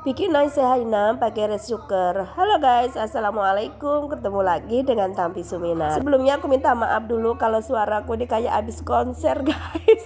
Bikin nasi Hainam pakai rice cooker. Halo guys, assalamualaikum. Ketemu lagi dengan Tampi Sumina. Sebelumnya aku minta maaf dulu kalau suaraku ini kayak abis konser guys.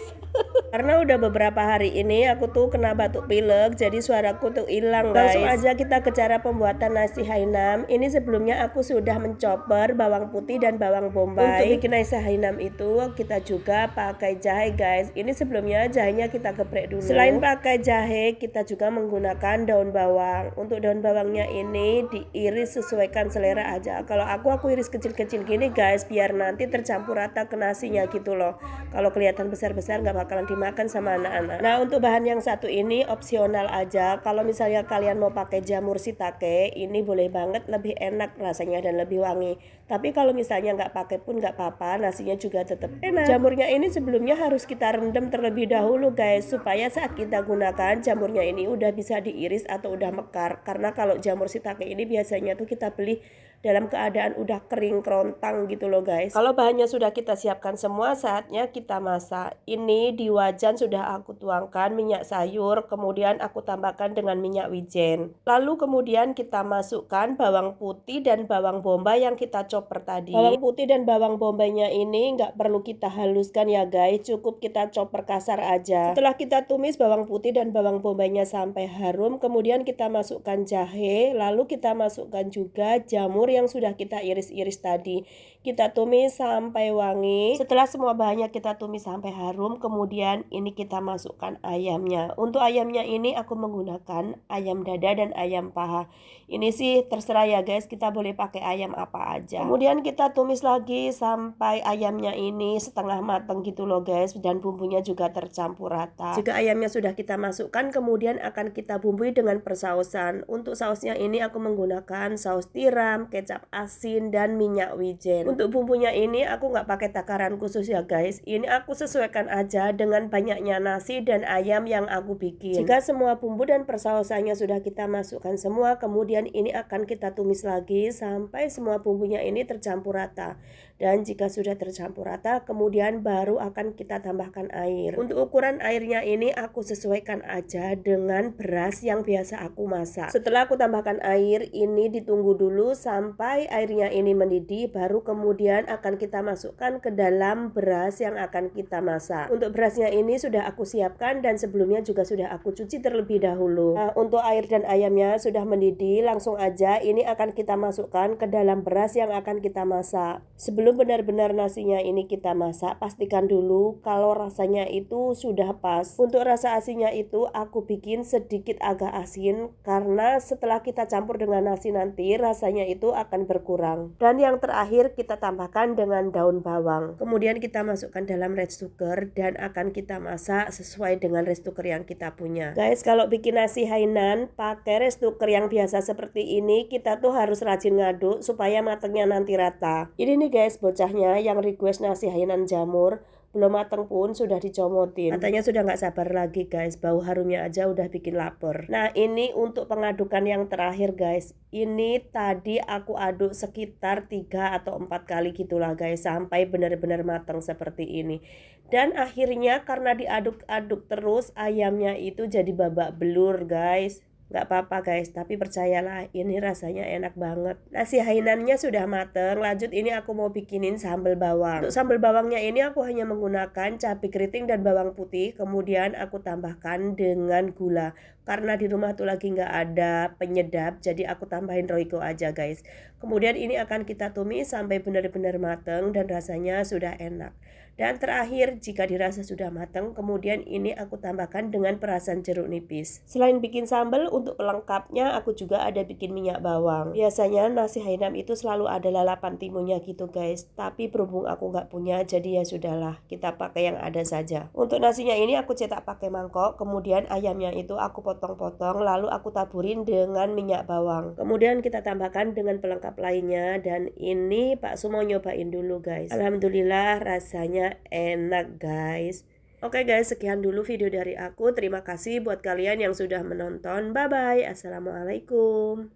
Karena udah beberapa hari ini aku tuh kena batuk pilek, jadi suaraku tuh hilang guys. Langsung aja kita ke cara pembuatan nasi Hainam. Ini sebelumnya aku sudah mencoper bawang putih dan bawang bombay. Untuk bikin nasi Hainam itu kita juga pakai jahe guys. Ini sebelumnya jahenya kita geprek dulu. Selain pakai jahe, kita juga menggunakan daun bawang. Untuk daun bawangnya ini diiris sesuaikan selera aja. Kalau aku iris kecil-kecil gini guys, biar nanti tercampur rata ke nasinya gitu loh. Kalau kelihatan besar-besar nggak bakalan dimakan sama anak-anak. Nah, untuk bahan yang satu ini opsional aja. Kalau misalnya kalian mau pakai jamur shiitake, ini boleh banget, lebih enak rasanya dan lebih wangi. Tapi kalau misalnya nggak pakai pun nggak apa-apa, nasinya juga tetap enak. Jamurnya ini sebelumnya harus kita rendam terlebih dahulu guys, supaya saat kita gunakan jamurnya ini udah bisa diiris atau udah mekar. Karena kalau jamur shiitake ini biasanya tuh kita beli dalam keadaan udah kering kerontang gitu loh guys. Kalau bahannya sudah kita siapkan semua, saatnya kita masak. Ini di wajan sudah aku tuangkan minyak sayur, kemudian aku tambahkan dengan minyak wijen. Lalu kemudian kita masukkan bawang putih dan bawang bombay yang kita chopper tadi. Bawang putih dan bawang bombaynya ini nggak perlu kita haluskan ya guys, cukup kita chopper kasar aja. Setelah kita tumis bawang putih dan bawang bombaynya sampai harum, kemudian kita masukkan jahe, lalu kita masukkan juga jamur yang sudah kita iris-iris tadi. Kita tumis sampai wangi. Setelah semua bahannya kita tumis sampai harum, kemudian ini kita masukkan ayamnya. Untuk ayamnya ini aku menggunakan ayam dada dan ayam paha. Ini sih terserah ya guys, kita boleh pakai ayam apa aja. Kemudian kita tumis lagi sampai ayamnya ini setengah matang gitu loh guys, dan bumbunya juga tercampur rata. Jika ayamnya sudah kita masukkan, kemudian akan kita bumbui dengan persausan. Untuk sausnya ini aku menggunakan saus tiram, kecap asin, dan minyak wijen. Untuk bumbunya ini aku nggak pakai takaran khusus ya guys, ini aku sesuaikan aja dengan banyaknya nasi dan ayam yang aku bikin. Jika semua bumbu dan persausannya sudah kita masukkan semua, kemudian ini akan kita tumis lagi sampai semua bumbunya ini tercampur rata. Dan jika sudah tercampur rata, kemudian baru akan kita tambahkan air. Untuk ukuran airnya ini aku sesuaikan aja dengan beras yang biasa aku masak. Setelah aku tambahkan air, ini ditunggu dulu sampai airnya ini mendidih, baru kemudian akan kita masukkan ke dalam beras yang akan kita masak. Untuk berasnya ini sudah aku siapkan dan sebelumnya juga sudah aku cuci terlebih dahulu. Nah, untuk air dan ayamnya sudah mendidih, langsung aja ini akan kita masukkan ke dalam beras yang akan kita masak. Sebelum benar-benar nasinya ini kita masak, pastikan dulu kalau rasanya itu sudah pas. Untuk rasa asinnya itu aku bikin sedikit agak asin, karena setelah kita campur dengan nasi nanti rasanya itu akan berkurang. Dan yang terakhir kita tambahkan dengan daun bawang. Kemudian kita masukkan dalam rice cooker dan akan kita masak sesuai dengan rice cooker yang kita punya. Guys, kalau bikin nasi Hainan pakai rice cooker yang biasa seperti ini, kita tuh harus rajin ngaduk supaya matangnya nanti rata. Ini nih guys, bocahnya yang request nasi Hainan jamur, belum matang pun sudah dicomotin. Katanya sudah nggak sabar lagi guys, bau harumnya aja udah bikin lapar. Nah, ini untuk pengadukan yang terakhir guys. Ini tadi aku aduk sekitar 3 atau 4 kali gitulah guys, sampai benar-benar matang seperti ini. Dan akhirnya karena diaduk-aduk terus, ayamnya itu jadi babak belur guys. Nggak apa-apa guys, tapi percayalah ini rasanya enak banget. Nasi Hainannya sudah mateng, lanjut ini aku mau bikinin sambal bawang. Untuk sambal bawangnya ini aku hanya menggunakan cabai keriting dan bawang putih, kemudian aku tambahkan dengan gula. Karena di rumah tuh lagi nggak ada penyedap, jadi aku tambahin Royco aja guys. Kemudian ini akan kita tumis sampai benar-benar mateng dan rasanya sudah enak. Dan terakhir, jika dirasa sudah matang, kemudian ini aku tambahkan dengan perasan jeruk nipis. Selain bikin sambal, untuk pelengkapnya aku juga ada bikin minyak bawang. Biasanya nasi Hainam itu selalu ada lalapan timunnya gitu guys, tapi berhubung aku nggak punya, jadi ya sudahlah, kita pakai yang ada saja. Untuk nasinya ini aku cetak pakai mangkok, kemudian ayamnya itu aku potong-potong, lalu aku taburin dengan minyak bawang. Kemudian kita tambahkan dengan pelengkap lainnya, dan ini Pak Su mau nyobain dulu guys. Alhamdulillah rasanya enak guys. Oke guys, sekian dulu video dari aku. Terima kasih buat kalian yang sudah menonton. Bye bye. Assalamualaikum.